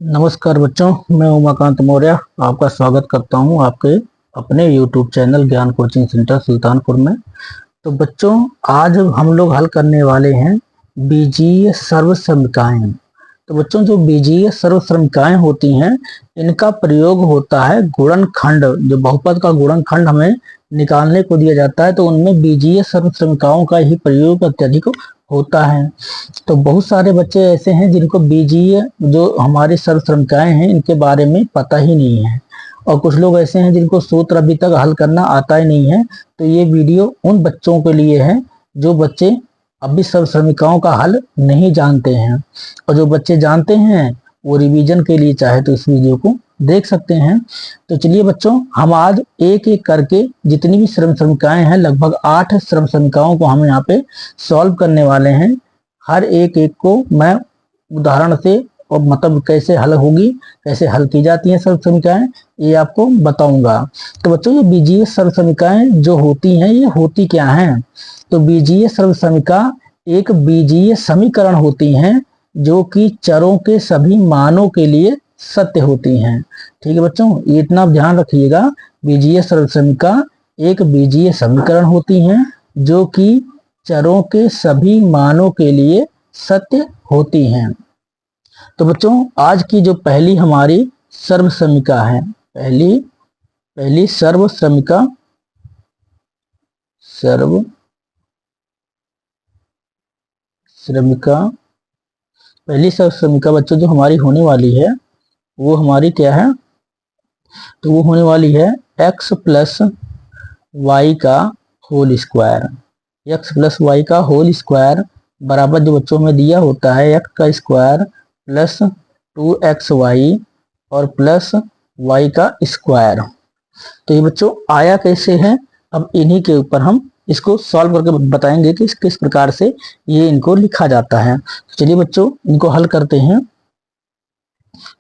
नमस्कार बच्चों, मैं उमाकांत मौर्य आपका स्वागत करता हूं आपके अपने YouTube चैनल ज्ञान कोचिंग सेंटर सुल्तानपुर में। तो बच्चों, आज हम लोग हल करने वाले हैं बीजीय सर्वसमीकाएं। तो बच्चों, जो बीजीय सर्वसमीकाएं होती हैं इनका प्रयोग होता है गुणनखंड। जो बहुपद का गुणनखंड हमें निकालने को दिया जाता है तो उनमें बीजीय सर्वसमीकाओं का ही प्रयोग अत्यधिक होता है। तो बहुत सारे बच्चे ऐसे हैं जिनको बीजीय जो हमारी सर्वसमीकाएं हैं इनके बारे में पता ही नहीं है, और कुछ लोग ऐसे हैं जिनको सूत्र अभी तक हल करना आता ही नहीं है। तो ये वीडियो उन बच्चों के लिए है जो बच्चे अभी सर्वसमीकाओं का हल नहीं जानते हैं, और जो बच्चे जानते हैं वो रिवीजन के लिए चाहे तो इस वीडियो को देख सकते हैं। तो चलिए बच्चों, हम आज एक एक करके जितनी भी सर्वसमीकाएं हैं, लगभग 8 सर्वसमीकाओं को हम यहाँ पे सॉल्व करने वाले हैं। हर एक एक को मैं उदाहरण से और मतलब कैसे हल होगी, कैसे हल की जाती हैं सर्वसमीकाएं, ये आपको बताऊंगा। तो बच्चों, ये बीजीय सर्वसमीकाएं जो होती हैं ये होती क्या हैं? तो बीजीय सर्वसमीका एक बीजीय समीकरण होती हैं जो कि चरों के सभी मानों के लिए सत्य होती हैं। ठीक है बच्चों, ये इतना ध्यान रखिएगा। बीजीय सर्वसमीका एक बीजीय समीकरण होती हैं जो कि चरों के सभी मानों के लिए सत्य होती हैं। तो बच्चों, आज की जो पहली हमारी सर्वसमीका है, पहली सर्वसमीका पहली सर्वसमीका बच्चों जो हमारी होने वाली है वो हमारी क्या है? तो वो होने वाली है x प्लस वाई का whole square. x plus y का होल स्क्वायर बराबर जो बच्चों में दिया होता है x का स्क्वायर प्लस 2xy और प्लस y का स्क्वायर। तो ये बच्चों आया कैसे है, अब इन्हीं के ऊपर हम इसको सॉल्व करके बताएंगे कि किस प्रकार से ये इनको लिखा जाता है। तो चलिए बच्चों, इनको हल करते हैं।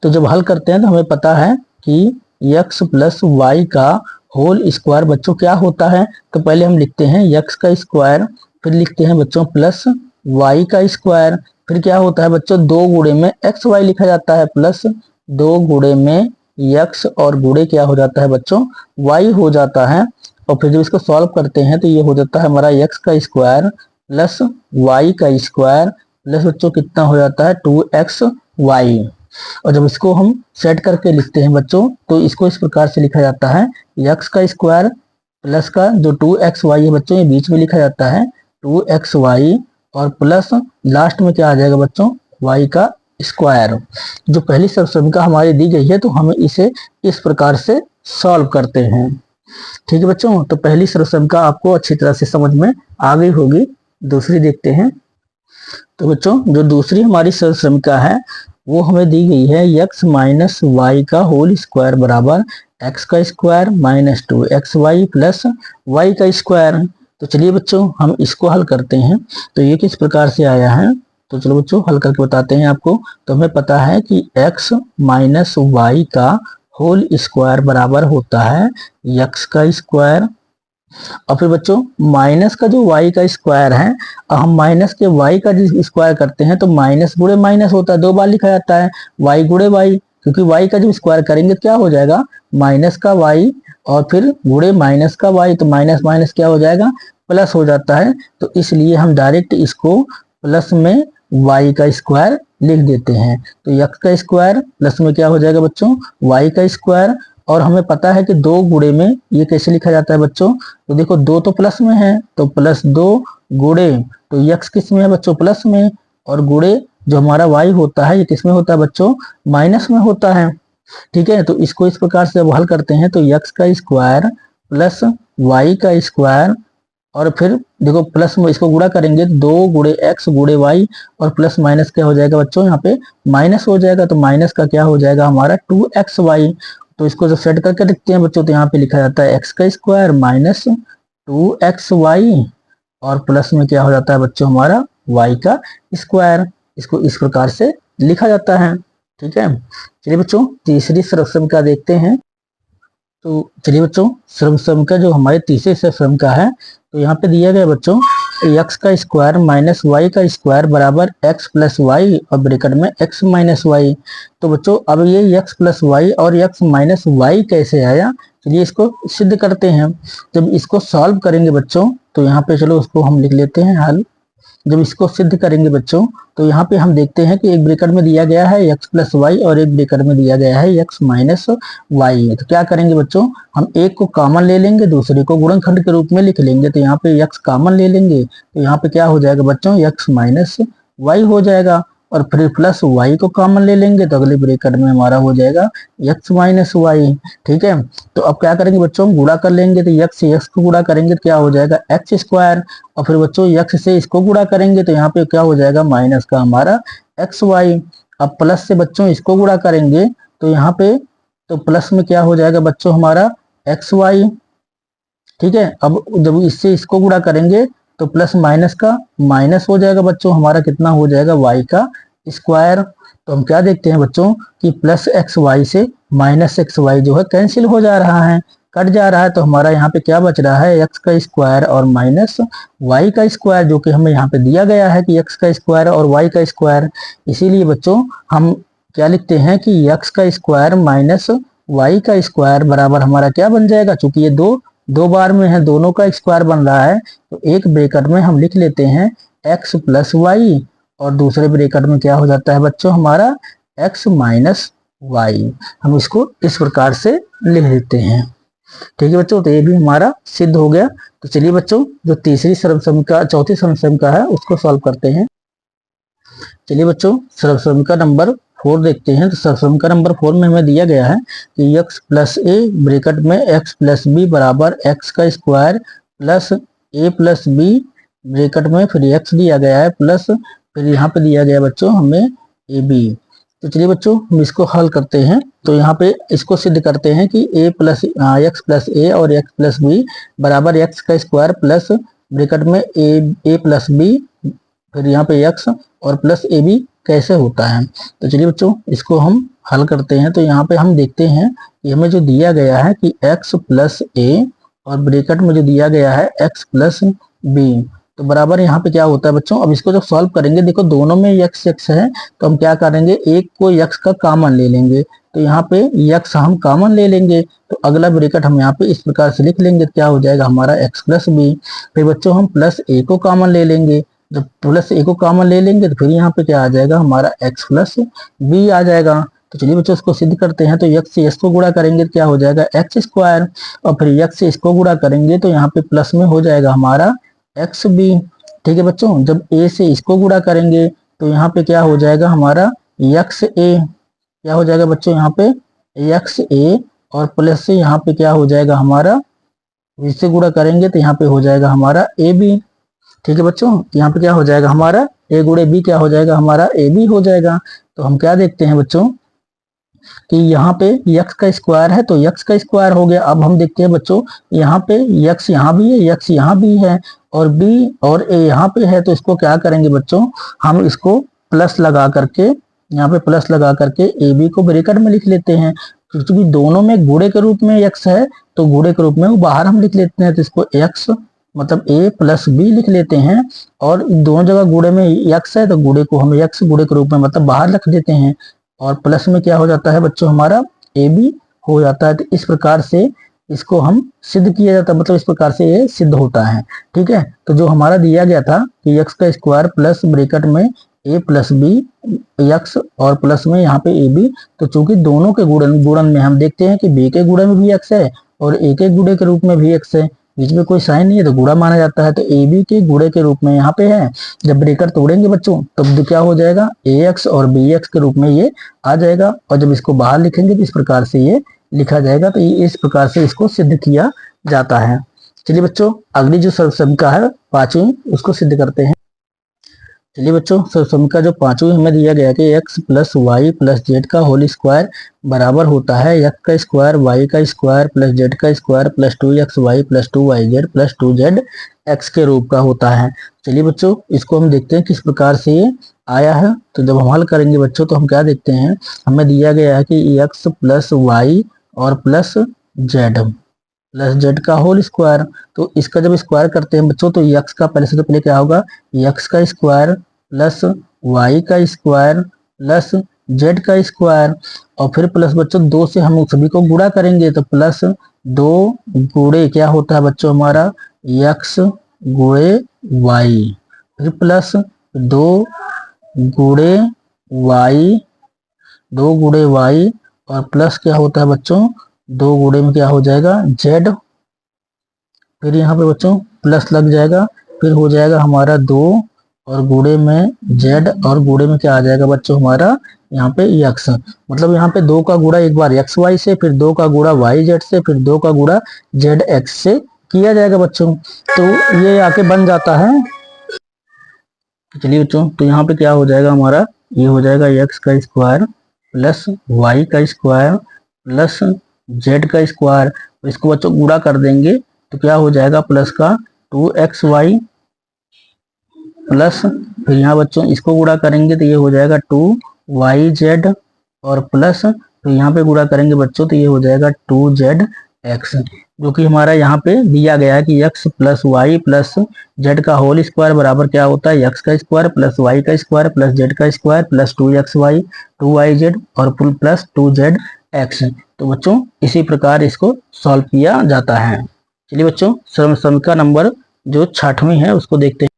तो जब हल करते हैं तो हमें पता है कि x प्लस वाई का होल स्क्वायर बच्चों क्या होता है। तो पहले हम लिखते हैं x का स्क्वायर, फिर लिखते हैं बच्चों प्लस y का स्क्वायर, फिर क्या होता है बच्चों 2 गुणे में एक्स वाई लिखा जाता है, प्लस 2 गुणे में x और गुणे क्या हो जाता है बच्चों y हो जाता है। और फिर जब इसको सॉल्व करते हैं तो ये हो जाता है हमारा x का स्क्वायर प्लस y का स्क्वायर प्लस बच्चों कितना हो जाता है 2xy। और जब इसको हम सेट करके लिखते हैं बच्चों तो इसको इस प्रकार से लिखा जाता है x का स्क्वायर प्लस का जो 2xy है बच्चों ये बीच में लिखा जाता है 2xy और प्लस लास्ट में क्या आ जाएगा बच्चों y का स्क्वायर। जो पहली सर्वसमीका हमारी दी गई है तो हमें इसे इस प्रकार से सॉल्व करते हैं। ठीक है बच्चों, तो पहली सर्वसमीका आपको अच्छी तरह से समझ में आ गई होगी। दूसरी देखते हैं। तो बच्चों, जो दूसरी हमारी सर्वसमीका है वो हमें दी गई है x माइनस वाई का होल स्क्वायर बराबर x का square minus 2xy plus y का स्क्वायर। तो चलिए बच्चों, हम इसको हल करते हैं। तो ये किस प्रकार से आया है, तो चलो बच्चों हल करके बताते हैं आपको। तो हमें पता है कि x माइनस वाई का होल स्क्वायर बराबर होता है x का स्क्वायर, और फिर बच्चों माइनस का जो y का स्क्वायर है, हम माइनस के y का स्क्वायर करते हैं तो माइनस गुणे माइनस होता है, 2 बार लिखा जाता है y गुणे y, क्योंकि y का जब स्क्वायर करेंगे क्या हो जाएगा माइनस का y और फिर गुणे माइनस का y, तो माइनस माइनस क्या हो जाएगा प्लस हो जाता है। तो इसलिए हम डायरेक्ट इसको प्लस में y का स्क्वायर लिख देते हैं। तो x का स्क्वायर प्लस में क्या हो जाएगा बच्चों y का स्क्वायर, और हमें पता है कि 2 गुणे में ये कैसे लिखा जाता है बच्चों। तो देखो 2 तो प्लस में है तो प्लस 2 गुणे, तो x किस में है बच्चों प्लस में, और गुणे जो हमारा y होता है ये किस में होता है बच्चों माइनस में होता है। ठीक है, तो इसको इस प्रकार से जब हल करते हैं तो x का स्क्वायर प्लस y का स्क्वायर, और फिर देखो प्लस में इसको गुणा करेंगे 2 गुणे x गुणे y, और प्लस माइनस क्या हो जाएगा बच्चों यहाँ पे माइनस हो जाएगा, तो माइनस का क्या हो जाएगा हमारा 2xy। तो इसको जब सेट करके लिखते हैं बच्चों तो यहाँ पे लिखा जाता है x का स्क्वायर माइनस 2xy और प्लस में क्या हो जाता है बच्चों हमारा y का स्क्वायर। इसको इस प्रकार से लिखा जाता है। ठीक है, चलिए बच्चों तीसरी सर्वसमीका देखते हैं। तो चलिए बच्चों, सर्वसमीका जो हमारे तीसरे सर्वसमीका है तो यहाँ पे दिया गया बच्चों एक्स का स्क्वायर माइनस वाई का स्क्वायर बराबर एक्स प्लस वाई और ब्रैकेट में एक्स माइनस वाई। तो बच्चों अब ये एक्स प्लस वाई और एक्स माइनस वाई कैसे आया, चलिए इसको सिद्ध करते हैं। जब इसको सॉल्व करेंगे बच्चों तो यहाँ पे चलो उसको हम लिख लेते हैं हल। जब इसको सिद्ध करेंगे बच्चों तो यहाँ पे हम देखते हैं कि एक ब्रैकेट में दिया गया है एक्स प्लस वाई और एक ब्रैकेट में दिया गया है एक्स माइनस वाई। तो क्या करेंगे बच्चों, हम एक को कॉमन ले लेंगे, दूसरे को गुणनखंड के रूप में लिख लेंगे। तो यहाँ पे एक्स कॉमन ले लेंगे तो यहाँ पे क्या हो जाएगा बच्चों, एक्स माइनस वाई हो जाएगा। और फिर प्लस वाई को कॉमन ले लेंगे तो अगले ब्रैकेट में हमारा हो जाएगा एक्स माइनस वाई। ठीक है, तो अब क्या करेंगे बच्चों, हम गुणा कर लेंगे। तो एक्स से एक्स को गुणा करेंगे तो क्या हो जाएगा एक्स स्क्वायर, और फिर बच्चों एक्स से इसको गुणा करेंगे तो यहाँ पे क्या हो जाएगा माइनस का हमारा एक्स वाई। अब प्लस से बच्चों इसको गुणा करेंगे तो यहाँ पे तो प्लस में क्या हो जाएगा बच्चों हमारा एक्स वाई। ठीक है, अब जब इससे इसको गुणा करेंगे तो प्लस माइनस का माइनस हो जाएगा बच्चों, हमारा कितना हो जाएगा वाई का स्क्वायर। तो हम क्या देखते हैं बच्चों कि प्लस एक्स वाई से माइनस एक्स वाई जो है कैंसिल हो जा रहा है, कट जा रहा है। तो हमारा यहाँ पे क्या बच रहा है, एक्स का स्क्वायर और माइनस वाई का स्क्वायर, जो कि हमें यहाँ पे दिया गया है कि एक्स का स्क्वायर और वाई का स्क्वायर। इसीलिए बच्चों हम क्या लिखते हैं कि एक्स का स्क्वायर माइनस वाई का स्क्वायर बराबर हमारा क्या बन जाएगा, चूंकि ये दो बार में है, दोनों का स्क्वायर बन रहा है तो एक ब्रैकेट में हम लिख लेते हैं एक्स प्लस वाई और दूसरे ब्रैकेट में क्या हो जाता है बच्चों हमारा एक्स माइनस वाई। हम इसको इस प्रकार से लिख लेते हैं। ठीक है बच्चों, तो ये भी हमारा सिद्ध हो गया। तो चलिए बच्चों जो तीसरी सर्वसमीका चौथी सर्वसमीका है उसको सॉल्व करते हैं। चलिए बच्चों सर्वसमीका नंबर 4 देखते हैं। तो सर्वसमीका नंबर 4 में हमें दिया गया है कि x प्लस ए ब्रैकेट में x प्लस बी बराबर x का square plus a plus b bracket में फिर x दिया गया है प्लस फिर यहाँ पे दिया गया बच्चों हमें ए बी। तो चलिए बच्चों हम इसको हल करते हैं। तो यहाँ पे इसको सिद्ध करते हैं कि एक्स प्लस ए और एक्स प्लस बी बराबर एक्स का स्क्वायर प्लस ब्रैकेट में ए प्लस बी फिर यहाँ पे एक्स और प्लस ए बी कैसे होता है। तो चलिए बच्चों इसको हम हल करते हैं। तो यहाँ पे हम देखते हैं कि हमें जो दिया गया है कि x प्लस ए और ब्रैकेट में जो दिया गया है x प्लस बी, तो बराबर यहाँ पे क्या होता है बच्चों, अब इसको जब सॉल्व करेंगे देखो दोनों में x x है तो हम क्या करेंगे एक को x का कॉमन ले लेंगे। तो यहाँ पे x हम कॉमन ले लेंगे तो अगला ब्रैकेट हम यहाँ पे इस प्रकार से लिख लेंगे, क्या हो जाएगा हमारा x प्लस बी। फिर बच्चों हम प्लस ए को कॉमन ले लेंगे, जब प्लस ए को कॉमन ले लेंगे तो फिर यहाँ पे क्या आ जाएगा हमारा x प्लस बी आ जाएगा। तो चलिए बच्चों इसको सिद्ध करते हैं। तो x से s को गुणा करेंगे तो क्या हो जाएगा एक्स स्क्वायर और फिर x से इसको गुणा करेंगे तो यहाँ पे प्लस में हो जाएगा हमारा एक्स बी। ठीक है बच्चों, जब a से इसको गुणा करेंगे तो यहाँ पे क्या हो जाएगा हमारा एक्स ए, क्या हो जाएगा बच्चों यहाँ पे एक्स ए और प्लस से यहाँ पे क्या हो जाएगा हमारा, इससे गुणा करेंगे तो यहाँ पे हो जाएगा हमारा ए बी। ठीक है बच्चों, यहाँ पे क्या हो जाएगा हमारा ए गुणे बी क्या हो जाएगा हमारा ए बी हो जाएगा। तो हम क्या देखते हैं बच्चों कि यहाँ पे x का स्क्वायर है तो x का स्क्वायर हो गया। अब हम देखते हैं बच्चों यहाँ पे x यहाँ भी है, x यहाँ भी है और b और a यहाँ पे है। तो इसको क्या करेंगे बच्चों, हम इसको प्लस लगा करके यहाँ पे प्लस लगा करके ए बी को ब्रैकेट में लिख लेते हैं। क्योंकि दोनों में गुणे के रूप में x है तो गुणे के रूप में वो बाहर हम लिख लेते हैं। तो इसको x मतलब a प्लस बी लिख लेते हैं और दोनों जगह गुणे में x है तो गुणे को हम x गुणे के रूप में मतलब बाहर रख देते हैं और प्लस में क्या हो जाता है बच्चों हमारा ए बी हो जाता है। तो इस प्रकार से इसको हम सिद्ध किया जाता है, मतलब इस प्रकार से ये सिद्ध होता है। ठीक है, तो जो हमारा दिया गया था कि x का स्क्वायर प्लस ब्रैकेट में a प्लस बी एक्स और प्लस में यहाँ पे ए बी, तो चूंकि दोनों के गुणन में हम देखते हैं कि b के गुणे में भी x है और a के गुणे के रूप में भी x है, बीच में कोई साइन नहीं है तो गुणा माना जाता है। तो ए बी के गुणे के रूप में यहाँ पे है, जब ब्रैकेट तोड़ेंगे बच्चों तब तो क्या हो जाएगा ए एक्स और बी एक्स के रूप में ये आ जाएगा और जब इसको बाहर लिखेंगे तो इस प्रकार से ये लिखा जाएगा। तो ये इस प्रकार से इसको सिद्ध किया जाता है। चलिए बच्चों अगली जो सर्वसमीका है पांचवी उसको सिद्ध करते हैं। चलिए बच्चों सर्वसमीका जो पांचवी हमें दिया गया कि x plus y plus z का होल स्क्वायर बराबर होता है x का स्क्वायर y का स्क्वायर प्लस जेड का square plus 2xy plus 2yz plus 2z x के रूप का होता है। चलिए बच्चों इसको हम देखते हैं किस प्रकार से ये आया है। तो जब हम हल करेंगे बच्चों तो हम क्या देखते हैं, हमें दिया गया है कि x प्लस वाई और प्लस जेड। प्लस जेड का होल स्क्वायर। तो इसका जब स्क्वायर करते हैं बच्चों तो यक्स का पहले से तो पहले क्या होगा, यक्स का स्क्वायर प्लस वाई का स्क्वायर प्लस जेड का स्क्वायर, और फिर प्लस बच्चों 2 से हम सभी को गुणा करेंगे तो प्लस 2 गुणे क्या होता है बच्चों हमारा यक्स गुणे वाई, फिर प्लस 2 गुणे वाई, 2 गुणे वाई, और प्लस क्या होता है बच्चों 2 गुणे में क्या हो जाएगा जेड, फिर यहाँ पे बच्चों प्लस लग जाएगा, फिर हो जाएगा हमारा 2 और गुणे में जेड, और गुणे में क्या आ जाएगा बच्चों हमारा यहाँ पे यक्स। मतलब यहाँ पे 2 का गुणा एक बार एक्स वाई से, फिर 2 का गुणा वाई जेड से, फिर 2 का गुणा जेड एक्स से किया जाएगा बच्चों। तो ये आके बन जाता है। चलिए बच्चों तो यहाँ पे क्या हो जाएगा हमारा, ये हो जाएगा एक्स का स्क्वायर प्लस वाई का स्क्वायर प्लस जेड का स्क्वायर। इसको बच्चों गुणा कर देंगे तो क्या हो जाएगा प्लस का 2xy प्लस, फिर यहाँ बच्चों इसको गुणा करेंगे तो ये हो जाएगा 2yz, और प्लस तो यहाँ पे गुणा करेंगे बच्चों तो ये हो जाएगा 2zx, जो कि हमारा यहाँ पे दिया गया है कि x plus y plus z का होल स्क्वायर बराबर क्या होता है x का स्क्वायर प्लस वाई का स्क्वायर प्लस जेड का स्क्वायर प्लस 2xy 2yz और प्लस 2zx। तो बच्चों इसी प्रकार इसको सॉल्व किया जाता है। चलिए बच्चों समीकरण नंबर जो 6वीं है उसको देखते हैं।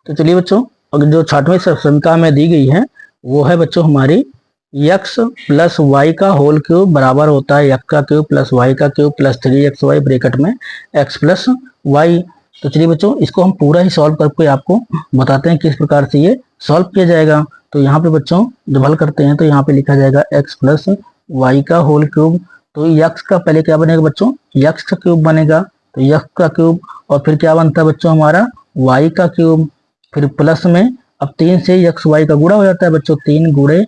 तो चलिए बच्चों अगर जो 6वीं समीकरण में दी गई है वो है बच्चों हमारी x प्लस वाई का होल क्यूब बराबर होता है x का क्यूब प्लस वाई का क्यूब प्लस 3xy ब्रैकेट में x प्लस वाई। तो चलिए बच्चों इसको हम पूरा ही सॉल्व करके आपको बताते हैं किस प्रकार से ये सॉल्व किया जाएगा। तो यहाँ पे बच्चों जब हल करते हैं तो यहाँ पे लिखा जाएगा x प्लस वाई का होल क्यूब। तो x का पहले क्या बनेगा बच्चों, x का क्यूब बनेगा, तो x का क्यूब, और फिर क्या बनता है बच्चों हमारा y का क्यूब, फिर प्लस में अब 3 से x y का गुणा हो जाता है बच्चों, 3 गुणे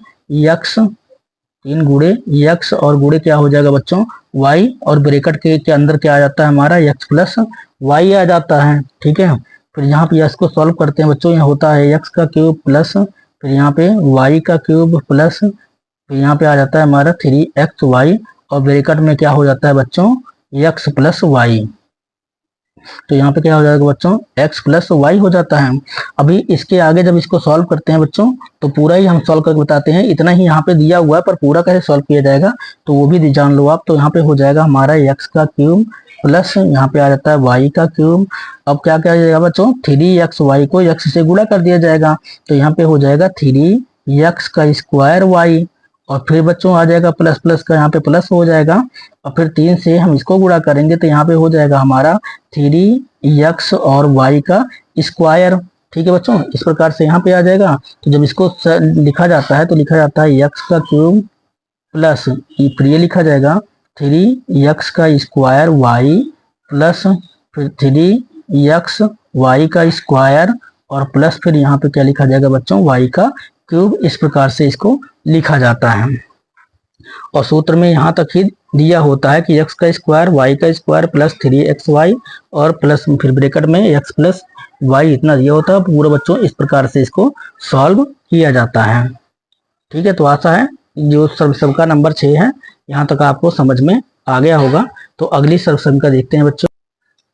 x और गुणे क्या हो जाएगा बच्चों y, और ब्रैकेट के अंदर क्या आ जाता है हमारा x प्लस y आ जाता है। ठीक है, फिर यहाँ पे x को सॉल्व करते हैं बच्चों, यहाँ होता है x का क्यूब प्लस, फिर यहाँ पे y का क्यूब प्लस, फिर यहाँ पे आ जाता है हमारा 3xy, और ब्रैकेट में क्या हो जाता है बच्चों x प्लस वाई। तो यहाँ पे क्या हो जाएगा बच्चों x प्लस वाई हो जाता है। अभी इसके आगे जब इसको सॉल्व करते हैं बच्चों तो पूरा ही हम सॉल्व करके बताते हैं, इतना ही यहाँ पे दिया हुआ है पर पूरा कैसे सॉल्व किया जाएगा तो वो भी जान लो आप। तो यहाँ पे हो जाएगा हमारा x का क्यूब प्लस यहाँ पे आ जाता है y का क्यूब। अब क्या क्या जाएगा बच्चों 3xy को x से गुणा कर दिया जाएगा, तो यहाँ पे हो जाएगा 3x का स्क्वायर y, और फिर बच्चों आ जाएगा प्लस प्लस का यहाँ पे प्लस हो जाएगा, और फिर 3 से हम इसको गुणा करेंगे तो यहाँ पे हो जाएगा हमारा 3x और y का स्क्वायर। ठीक है बच्चों, इस प्रकार से यहाँ पे आ जाएगा। तो जब इसको लिखा जाता है तो लिखा जाता है x का क्यूब प्लस, फिर ये लिखा जाएगा 3x का स्क्वायर y प्लस फिर 3x y का स्क्वायर, और प्लस फिर यहाँ पे क्या लिखा जाएगा बच्चों y का क्यूब। इस प्रकार से इसको लिखा जाता है, और सूत्र में यहाँ तक ही दिया होता है कि x का स्क्वायर y का स्क्वायर प्लस 3xy और प्लस फिर ब्रैकेट में x प्लस y इतना दिया होता है पूरा बच्चों। इस प्रकार से इसको सॉल्व किया जाता है। ठीक है, तो आशा है जो सबका नंबर 6 है यहाँ तक आपको समझ में आ गया होगा। तो अगली सर्वसमीका देखते हैं बच्चों।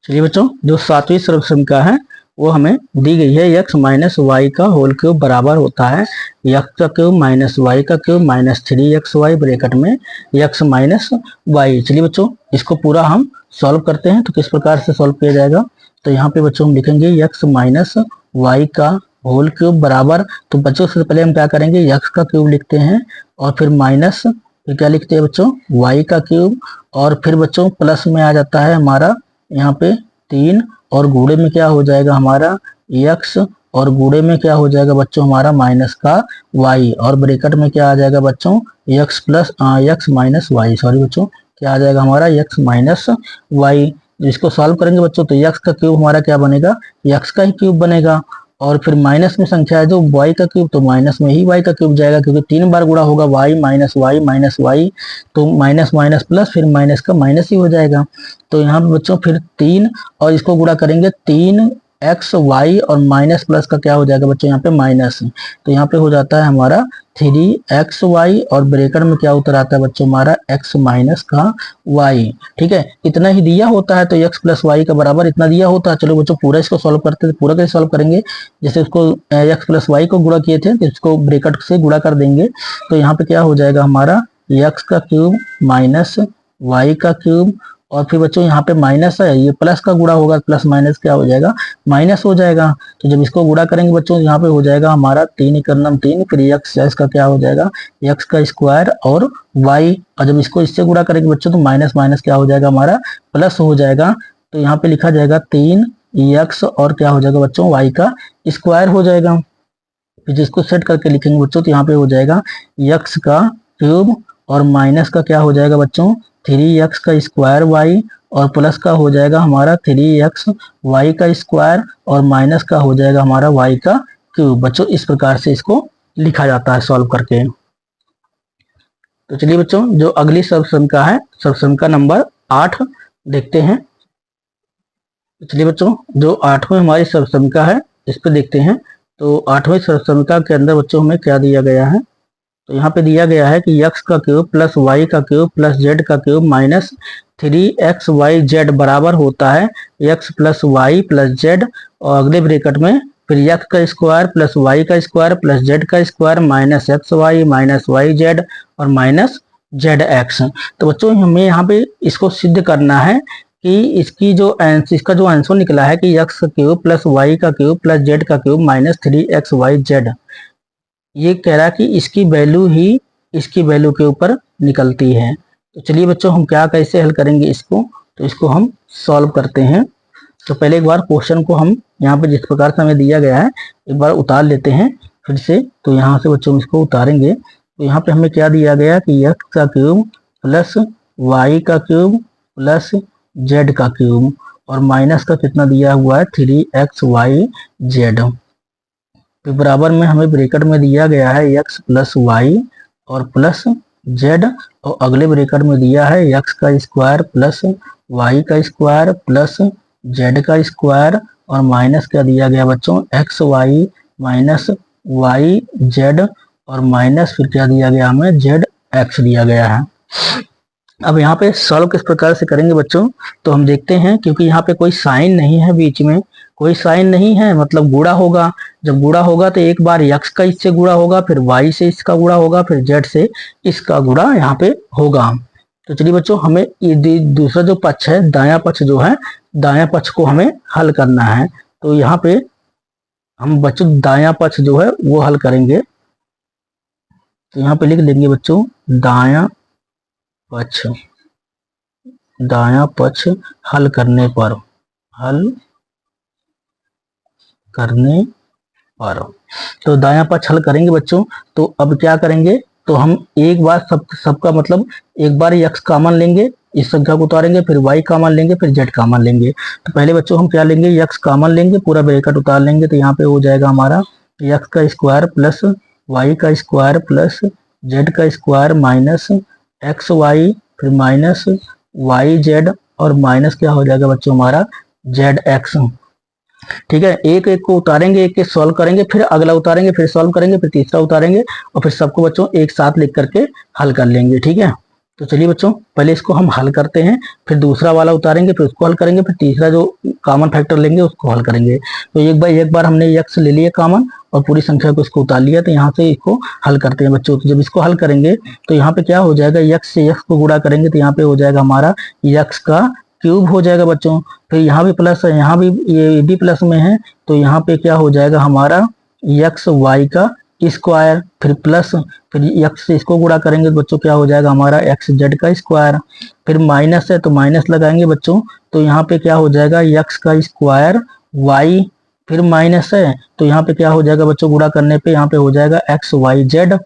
चलिए बच्चों जो 7वीं सर्वसमीका है वो हमें दी गई है x माइनस वाई का होल क्यूब बराबर होता है x का क्यूब माइनस वाई का क्यूब माइनस 3xy ब्रैकेट में x माइनस वाई। चलिए बच्चों इसको पूरा हम सॉल्व करते हैं। तो किस प्रकार से सॉल्व किया जाएगा, तो यहाँ पे बच्चों हम लिखेंगे x माइनस वाई का होल क्यूब बराबर, तो बच्चों से पहले हम क्या करेंगे x का क्यूब लिखते हैं, और फिर माइनस फिर क्या लिखते हैं बच्चों y का क्यूब, और फिर बच्चों प्लस में आ जाता है हमारा यहाँ पे 3, और गुणे में क्या हो जाएगा हमारा x, और गुणे में क्या हो जाएगा बच्चों हमारा माइनस का y, और ब्रैकेट में क्या आ जाएगा बच्चों x plus x minus y, sorry बच्चों क्या आ जाएगा हमारा x माइनस वाई। इसको सॉल्व करेंगे बच्चों तो x का क्यूब हमारा क्या बनेगा x का ही क्यूब बनेगा, और फिर माइनस में संख्या है जो y का क्यूब, तो माइनस में ही y का क्यूब जाएगा क्योंकि 3 बार गुणा होगा y माइनस वाई, तो माइनस माइनस प्लस फिर माइनस का माइनस ही हो जाएगा। तो यहाँ पे बच्चों फिर 3 और इसको गुणा करेंगे 3 एक्स वाई और माइनस प्लस का क्या हो जाएगा बच्चों यहाँ पे माइनस, तो यहाँ पे हो जाता है हमारा 3xy और ब्रैकेट में क्या उत्तर आता है बच्चों हमारा x माइनस का y। ठीक है, इतना ही दिया होता है तो x प्लस वाई का बराबर इतना दिया होता है। चलो बच्चों पूरा इसको सॉल्व करते हैं, पूरा कैसे सॉल्व करेंगे, जैसे उसको x प्लस वाई को गुणा किए थे तो इसको ब्रैकेट से गुणा कर देंगे, तो यहाँ पे क्या हो जाएगा हमारा x का क्यूब माइनस y का क्यूब, और फिर बच्चों यहाँ पे माइनस है, ये प्लस का गुणा होगा, प्लस माइनस क्या हो जाएगा माइनस हो जाएगा। तो जब इसको गुणा करेंगे बच्चों यहाँ पे हो जाएगा हमारा 3 एकम 3, फिर एक्स का क्या हो जाएगा एक्स का स्क्वायर और वाई, और जब इसको इससे गुणा करेंगे बच्चों तो माइनस माइनस क्या हो जाएगा हमारा प्लस हो जाएगा। तो यहाँ पे लिखा जाएगा 3x और क्या हो जाएगा बच्चों वाई का स्क्वायर हो जाएगा। फिर जिसको सेट करके लिखेंगे बच्चों तो यहाँ पे हो जाएगा x का क्यूब और माइनस का क्या हो जाएगा बच्चों 3x का स्क्वायर y, और प्लस का हो जाएगा हमारा 3x y का स्क्वायर, और माइनस का हो जाएगा हमारा y का क्यूब। बच्चों इस प्रकार से इसको लिखा जाता है सॉल्व करके। तो चलिए बच्चों जो अगली सर्वसमीका है, सर्वसमीका नंबर 8 देखते हैं। तो चलिए बच्चों जो 8वें हमारी सर्वसमीका है इस पे देखते हैं। तो 8वें सर्वसमीका के अंदर बच्चों हमें क्या दिया गया है, तो यहाँ पे दिया गया है कि x का क्यूब प्लस y का क्यूब प्लस z का क्यूब माइनस 3xyz बराबर होता है x plus y plus z, और अगले ब्रैकेट में फिर x का स्क्वायर प्लस y का स्क्वायर प्लस z का square minus xy minus yz और माइनस zx। तो बच्चों हमें यहाँ पे इसको सिद्ध करना है कि इसका जो आंसर निकला है कि x का क्यूब प्लस y का क्यूब प्लस z का क्यूब माइनस 3xyz, ये कह रहा है कि इसकी वैल्यू ही इसकी वैल्यू के ऊपर निकलती है। तो चलिए बच्चों हम क्या कैसे हल करेंगे इसको, तो इसको हम सॉल्व करते हैं। तो पहले एक बार क्वेश्चन को हम यहाँ पे जिस प्रकार से हमें दिया गया है एक बार उतार लेते हैं फिर से। तो यहाँ से बच्चों इसको उतारेंगे तो यहाँ पे हमें क्या दिया गया कि x का क्यूब प्लस y का क्यूब प्लस z का क्यूब, और माइनस का कितना दिया हुआ है 3xyz, फिर बराबर में हमें ब्रैकेट में दिया गया है x प्लस वाई और प्लस z, और अगले ब्रैकेट में दिया है x का स्क्वायर प्लस y का स्क्वायर प्लस z का स्क्वायर, और माइनस क्या दिया गया बच्चों x y minus y z, और माइनस फिर क्या दिया गया हमें जेड एक्स दिया गया है। अब यहाँ पे सॉल्व किस प्रकार से करेंगे बच्चों, तो हम देखते हैं क्योंकि यहाँ पे कोई साइन नहीं है, बीच में कोई साइन नहीं है मतलब गुणा होगा। जब गुणा होगा तो एक बार x का इससे गुणा होगा, फिर y से इसका गुणा होगा, फिर z से इसका गुणा यहाँ पे होगा। तो चलिए बच्चों हमें ये दूसरा जो पक्ष है दायां पक्ष जो है, दायां पक्ष को हमें हल करना है। तो यहाँ पे हम बच्चों दायां पक्ष जो है वो हल करेंगे। तो यहाँ पे लिख लेंगे बच्चों दायां पक्ष हल करने पर तो दायां पक्ष हल करेंगे बच्चों। तो अब क्या करेंगे, तो हम एक बार सबका मतलब एक बार x कॉमन लेंगे, इस संख्या को उतारेंगे, फिर y कॉमन लेंगे, फिर z कॉमन लेंगे। तो पहले बच्चों हम क्या लेंगे x कॉमन लेंगे, पूरा ब्रैकेट उतार लेंगे। तो यहाँ पे हो जाएगा हमारा x का स्क्वायर प्लस y का स्क्वायर प्लस z का स्क्वायर माइनस एक्स वाई फिर माइनस वाई जेड, और माइनस क्या हो जाएगा बच्चों हमारा जेड एक्स। ठीक है, एक एक को उतारेंगे, एक एक सॉल्व करेंगे, फिर अगला उतारेंगे, फिर सॉल्व करेंगे, फिर तीसरा उतारेंगे, और फिर सबको बच्चों एक साथ लिख करके हल कर लेंगे। ठीक है, तो चलिए बच्चों पहले इसको हम हल करते हैं, फिर दूसरा वाला उतारेंगे, फिर उसको हल करेंगे, फिर तीसरा जो कॉमन फैक्टर लेंगे उसको हल करेंगे। तो एक बार हमने x ले लिया कॉमन और पूरी संख्या को इसको उतार लिया, तो यहाँ से इसको हल करते हैं बच्चों। तो जब इसको हल करेंगे तो यहाँ पे क्या हो जाएगा, x से x को गुणा करेंगे तो यहाँ पे हो जाएगा हमारा x का क्यूब हो जाएगा बच्चों। फिर यहाँ भी प्लस है, यहाँ भी ये भी प्लस में है, तो यहाँ पे क्या हो जाएगा हमारा एक्स वाई का स्क्वायर, फिर प्लस फिर एक्स से इसको गुणा करेंगे तो बच्चों क्या हो जाएगा हमारा एक्स जेड का स्क्वायर, फिर माइनस है तो माइनस लगाएंगे बच्चों। तो यहाँ पे क्या हो जाएगा एक्स का स्क्वायर वाई, फिर माइनस है तो यहाँ पे क्या हो जाएगा बच्चों गुणा करने पे यहाँ पे हो जाएगा एक्स वाई जेड,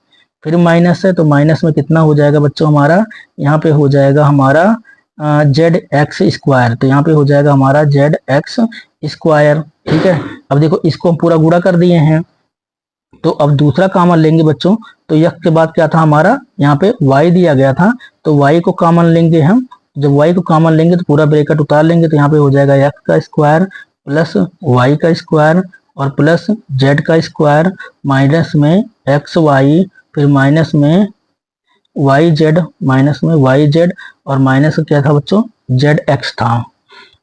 फिर माइनस है तो माइनस में कितना हो जाएगा बच्चों हमारा, यहाँ पे हो जाएगा हमारा जेड एक्स स्क्वायर, तो यहाँ पे हो जाएगा हमारा जेड एक्स स्क्वायर। ठीक है, अब देखो इसको हम पूरा गुणा कर दिए हैं, तो अब दूसरा कॉमन लेंगे बच्चों। तो x के बाद क्या था हमारा, यहाँ पे y दिया गया था, तो y को कॉमन लेंगे हम। जब y को कॉमन लेंगे तो पूरा ब्रैकेट उतार लेंगे, तो यहाँ पे हो जाएगा x का स्क्वायर प्लस वाई का स्क्वायर और प्लस जेड का स्क्वायर माइनस में एक्स वाई, फिर माइनस में वाई जेड, माइनस में वाई जेड और माइनस क्या था बच्चों, जेड एक्स था।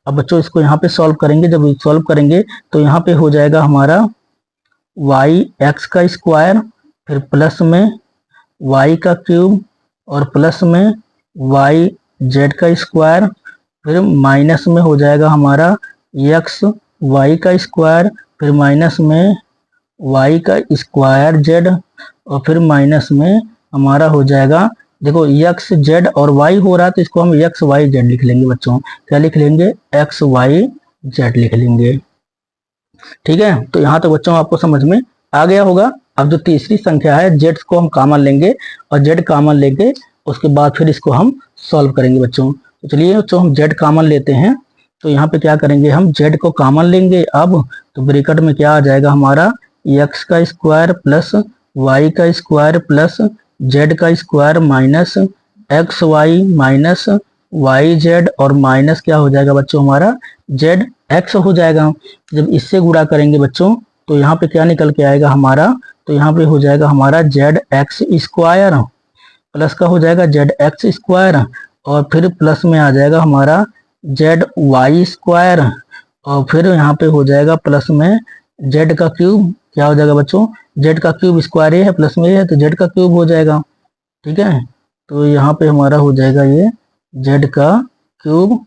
अब बच्चों इसको यहाँ पे सॉल्व करेंगे, जब सॉल्व करेंगे तो यहाँ पे हो जाएगा हमारा वाई एक्स का स्क्वायर, फिर प्लस में वाई का क्यूब और प्लस में वाई जेड का स्क्वायर, फिर माइनस में हो जाएगा हमारा एक्स वाई का स्क्वायर, फिर माइनस में वाई का स्क्वायर जेड और फिर माइनस में हमारा हो जाएगा, देखो एक्स जेड और वाई हो रहा है तो इसको हम एक्स वाई जेड लिख लेंगे बच्चों। क्या लिख लेंगे, एक्स वाई जेड लिख लेंगे। ठीक है, तो यहाँ तो बच्चों आपको समझ में आ गया होगा। अब जो तीसरी संख्या है जेड को हम कॉमन लेंगे और जेड कॉमन लेंगे, उसके बाद फिर इसको हम सॉल्व करेंगे बच्चों। तो चलिए बच्चों हम जेड कॉमन लेते हैं, तो यहाँ पे क्या करेंगे, हम जेड को कॉमन लेंगे। अब तो ब्रैकेट में क्या आ जाएगा हमारा, एक्स का स्क्वायर प्लस वाई का स्क्वायर प्लस जेड का square minus x y minus y z और माइनस क्या हो जाएगा बच्चों हमारा जेड एक्स हो जाएगा। जब इससे गुणा करेंगे बच्चों तो यहाँ पे क्या निकल के आएगा हमारा, तो यहाँ पे हो जाएगा हमारा जेड एक्स स्क्वायर प्लस का हो जाएगा जेड एक्स स्क्वायर और फिर प्लस में आ जाएगा हमारा जेड वाई स्क्वायर और फिर यहाँ पे हो जाएगा प्लस में जेड का क्यूब, क्या हो जाएगा बच्चों, जेड का क्यूब स्क्वायर ये है प्लस में ये है तो जेड का क्यूब हो जाएगा। ठीक है, तो यहाँ पे हमारा हो जाएगा ये जेड का क्यूब,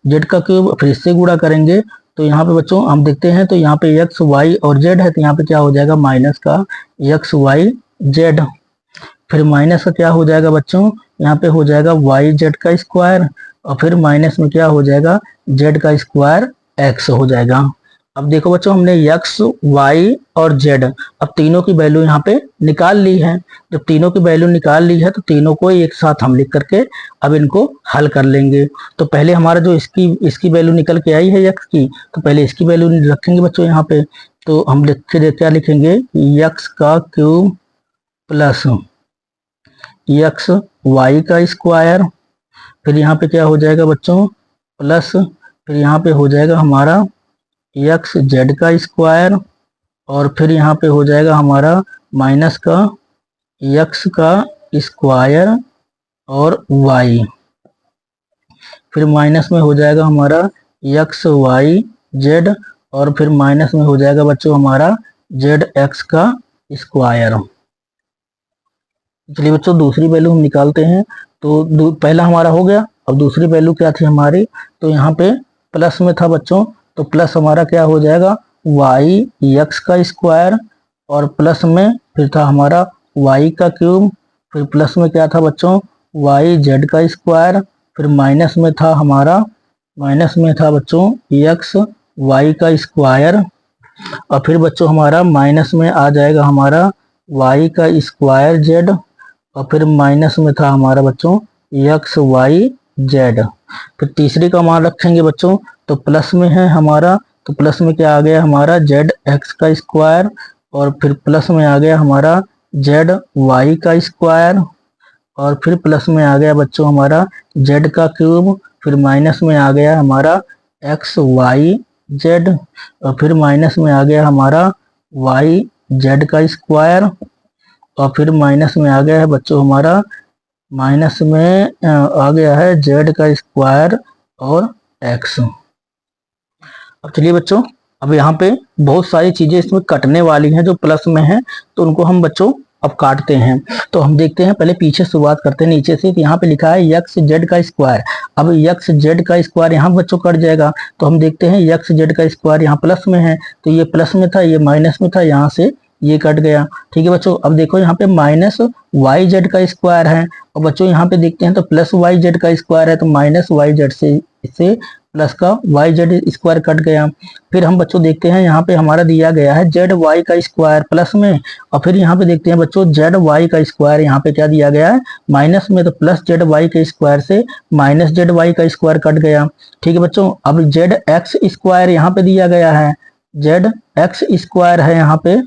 जेड का क्यूब फिर इससे गुणा करेंगे तो यहाँ पे बच्चों हम देखते हैं तो यहाँ पे एक्स वाई और जेड है तो यहाँ पे क्या हो जाएगा माइनस का एक्स वाई जेड, फिर माइनस का क्या हो जाएगा बच्चों, यहाँ पे हो जाएगा वाई जेड का स्क्वायर और फिर माइनस में क्या हो जाएगा जेड का स्क्वायर एक्स हो जाएगा। अब देखो बच्चों हमने एक्स वाई और जेड अब तीनों की वैल्यू यहाँ पे निकाल ली है। जब तीनों की वैल्यू निकाल ली है तो तीनों को एक साथ हम लिख करके अब इनको हल कर लेंगे। तो पहले हमारा जो इसकी वैल्यू निकल के आई है एक्स की, तो पहले इसकी वैल्यू रखेंगे बच्चों यहाँ पे। तो हम लिख के क्या लिखेंगे, एक्स का क्यूब प्लस एक्स वाई का स्क्वायर, फिर यहाँ पे क्या हो जाएगा बच्चों प्लस, फिर यहाँ पे हो जाएगा हमारा एक्स जेड का स्क्वायर और फिर यहाँ पे हो जाएगा हमारा माइनस का एक्स का स्क्वायर और वाई, फिर माइनस में हो जाएगा हमारा एक्स वाई जेड और फिर माइनस में हो जाएगा बच्चों हमारा जेड एक्स का स्क्वायर। चलिए बच्चों दूसरी वैल्यू हम निकालते हैं। तो पहला हमारा हो गया, अब दूसरी वैल्यू क्या थी हमारी, तो यहाँ पे प्लस में था बच्चों, तो प्लस हमारा क्या हो जाएगा वाई एक्स का स्क्वायर और प्लस में फिर था हमारा वाई का क्यूब, फिर प्लस में क्या था बच्चों वाई जेड का स्क्वायर, फिर माइनस में था हमारा, माइनस में था बच्चों एक्स वाई का स्क्वायर और फिर बच्चों हमारा माइनस में आ जाएगा हमारा वाई का स्क्वायर जेड और फिर माइनस में था हमारा बच्चों एक्स वाई जेड। फिर तीसरी का मान रखेंगे बच्चों, तो प्लस में है हमारा, तो प्लस में क्या आ गया हमारा जेड एक्स का स्क्वायर और फिर प्लस में आ गया हमारा जेड वाई का स्क्वायर और फिर प्लस में आ गया बच्चों हमारा जेड का क्यूब, फिर माइनस में आ गया हमारा एक्स वाई जेड और फिर माइनस में आ गया हमारा वाई जेड का स्क्वायर और फिर माइनस में आ गया है बच्चों हमारा, माइनस में आ गया है जेड का स्क्वायर और एक्स। अब चलिए बच्चों अब यहाँ पे बहुत सारी चीजें इसमें कटने वाली हैं जो प्लस में हैं, तो उनको हम बच्चों अब काटते हैं। तो हम देखते हैं, पहले पीछे शुरुआत करते हैं नीचे से। तो यहाँ पे लिखा है एक्स जेड का स्क्वायर। अब एक्स जेड का स्क्वायर यहाँ बच्चों कट जाएगा, तो हम देखते हैं एक्स जेड का स्क्वायर यहाँ प्लस में है, तो ये प्लस में था ये माइनस में था, यहाँ से ये कट गया। ठीक है बच्चों, अब देखो यहाँ पे माइनस वाई जेड का स्क्वायर है और बच्चों यहाँ पे देखते हैं तो प्लस वाई जेड का स्क्वायर है, तो माइनस वाई जेड से इससे प्लस का वाई जेड स्क्वायर कट गया। फिर हम बच्चों देखते हैं यहाँ पे हमारा दिया गया है जेड वाई का स्क्वायर प्लस में और फिर यहाँ पे देखते हैं बच्चों जेड वाई का स्क्वायर यहाँ पे क्या दिया गया है माइनस में, तो प्लस जेड वाई के स्क्वायर से माइनस जेड वाई का स्क्वायर कट गया। ठीक है बच्चों, अब जेड एक्स स्क्वायर यहाँ पे दिया गया है, जेड एक्स स्क्वायर है यहाँ पे,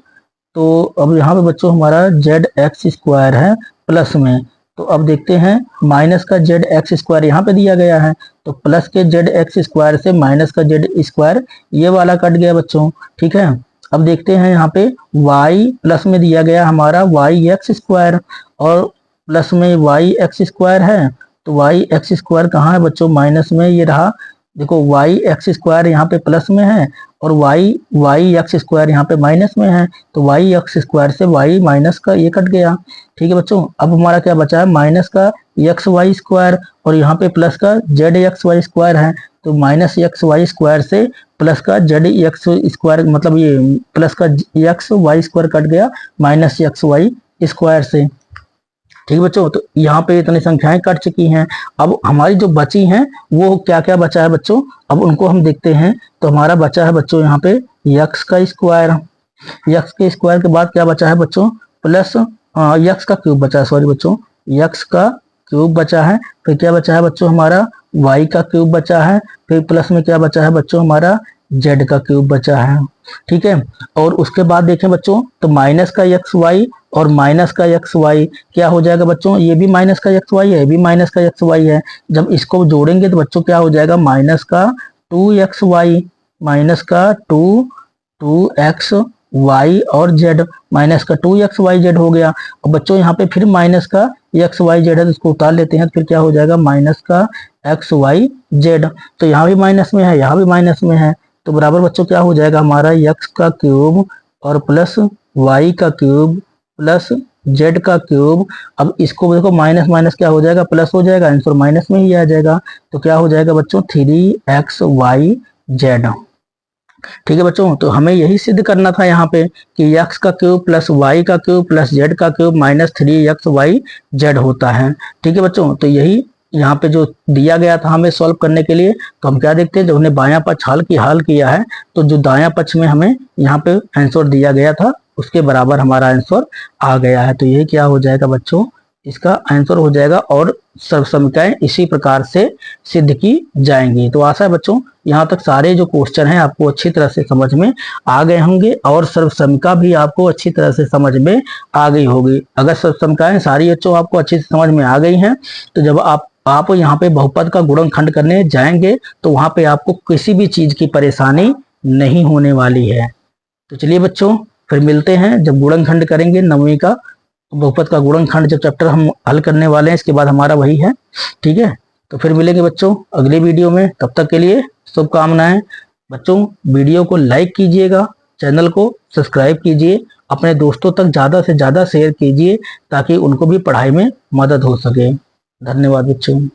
तो अब यहाँ पे बच्चों हमारा जेड एक्स स्क्वायर है प्लस में, तो अब देखते हैं माइनस का जेड एक्स स्क्वायर यहाँ पे दिया गया है, तो प्लस के जेड एक्स स्क्वायर से माइनस का जेड स्क्वायर ये वाला कट गया बच्चों। ठीक है, अब देखते हैं यहाँ पे y प्लस में दिया गया हमारा वाई एक्स स्क्वायर और प्लस में वाई एक्स स्क्वायर है, तो वाई एक्स स्क्वायर कहाँ है बच्चों, माइनस में ये रहा। देखो वाई एक्स स्क्वायर यहाँ पे प्लस में है और वाई एक्स स्क्वायर यहाँ पे माइनस में है, तो वाई एक्स स्क्वायर से वाई माइनस का ये कट गया। ठीक है बच्चों, अब हमारा क्या बचा है, माइनस का एक्स वाई स्क्वायर और यहाँ पे प्लस का जेड एक्स वाई स्क्वायर है, तो माइनस एक्स वाई स्क्वायर से प्लस का जेड एक्स स्क्वायर, मतलब ये प्लस का एक्स वाई स्क्वायर कट गया माइनस एक्स वाई स्क्वायर से। ठीक है बच्चों, तो यहाँ पे इतनी संख्याएं कट चुकी हैं। अब हमारी जो बची हैं वो क्या क्या बचा है बच्चों, अब उनको हम देखते हैं। तो हमारा बचा है बच्चों यहाँ पे यक्स का स्क्वायर, यक्स के स्क्वायर के बाद क्या बचा है बच्चों, प्लस यक्स का क्यूब बचा है, सॉरी बच्चों यक्स का क्यूब बचा है। फिर क्या बचा है बच्चों हमारा वाई का क्यूब बचा है, फिर प्लस में क्या बचा है बच्चों हमारा जेड का क्यूब बचा है। ठीक है, और उसके बाद देखें बच्चों तो माइनस का एक्स वाई और माइनस का एक्स वाई क्या हो जाएगा बच्चों, ये भी माइनस का एक्स वाई है, ये भी माइनस का एक्स वाई है। जब इसको जोड़ेंगे तो बच्चों क्या हो जाएगा, माइनस का 2xy, माइनस का 2x y और z, माइनस का 2xyz हो गया। और बच्चों यहाँ पे फिर माइनस का xyz है तो इसको उतार लेते हैं, तो फिर क्या हो जाएगा माइनस का xyz। तो यहाँ भी माइनस में है, यहाँ भी माइनस में है, तो बराबर बच्चों क्या हो जाएगा हमारा x का क्यूब और प्लस y का क्यूब प्लस z का क्यूब। अब इसको देखो माइनस माइनस क्या हो जाएगा, प्लस हो जाएगा, आंसर माइनस में ही आ जाएगा। तो क्या हो जाएगा बच्चों 3xyz। ठीक है बच्चों, तो हमें यही सिद्ध करना था यहाँ पे कि x का क्यूब प्लस y का क्यूब प्लस z का क्यूब माइनस 3xyz होता है। ठीक है बच्चों, तो यही यहाँ पे जो दिया गया था हमें सॉल्व करने के लिए, तो हम क्या देखते हैं, जब हमने बायां पक्ष हल किया है तो जो दायां पक्ष में हमें यहाँ पे आंसर दिया गया था उसके बराबर हमारा आंसर आ गया है। तो ये क्या हो जाएगा बच्चों, इसका आंसर हो जाएगा और सर्वसमीकरण इसी प्रकार से सिद्ध की जाएंगी। तो आशा है बच्चों यहाँ तक सारे जो क्वेश्चन हैं आपको अच्छी तरह से समझ में आ गए होंगे और सर्वसमीका भी आपको अच्छी तरह से समझ में आ गई होगी। अगर सर्वसमीकाएं सारी बच्चों आपको अच्छी से समझ में आ गई हैं तो जब आप यहाँ पे बहुपद का गुणनखंड करने जाएंगे तो वहां पे आपको किसी भी चीज की परेशानी नहीं होने वाली है। तो चलिए बच्चों फिर मिलते हैं जब गुणनखंड करेंगे 9वीं का बहुपद का गुणनखंड जब चैप्टर हम हल करने वाले हैं, इसके बाद हमारा वही है। ठीक है, तो फिर मिलेंगे बच्चों अगली वीडियो में, तब तक के लिए शुभकामनाएं। बच्चों वीडियो को लाइक कीजिएगा, चैनल को सब्सक्राइब कीजिए, अपने दोस्तों तक ज्यादा से ज्यादा शेयर कीजिए ताकि उनको भी पढ़ाई में मदद हो सके। धन्यवाद बच्चों।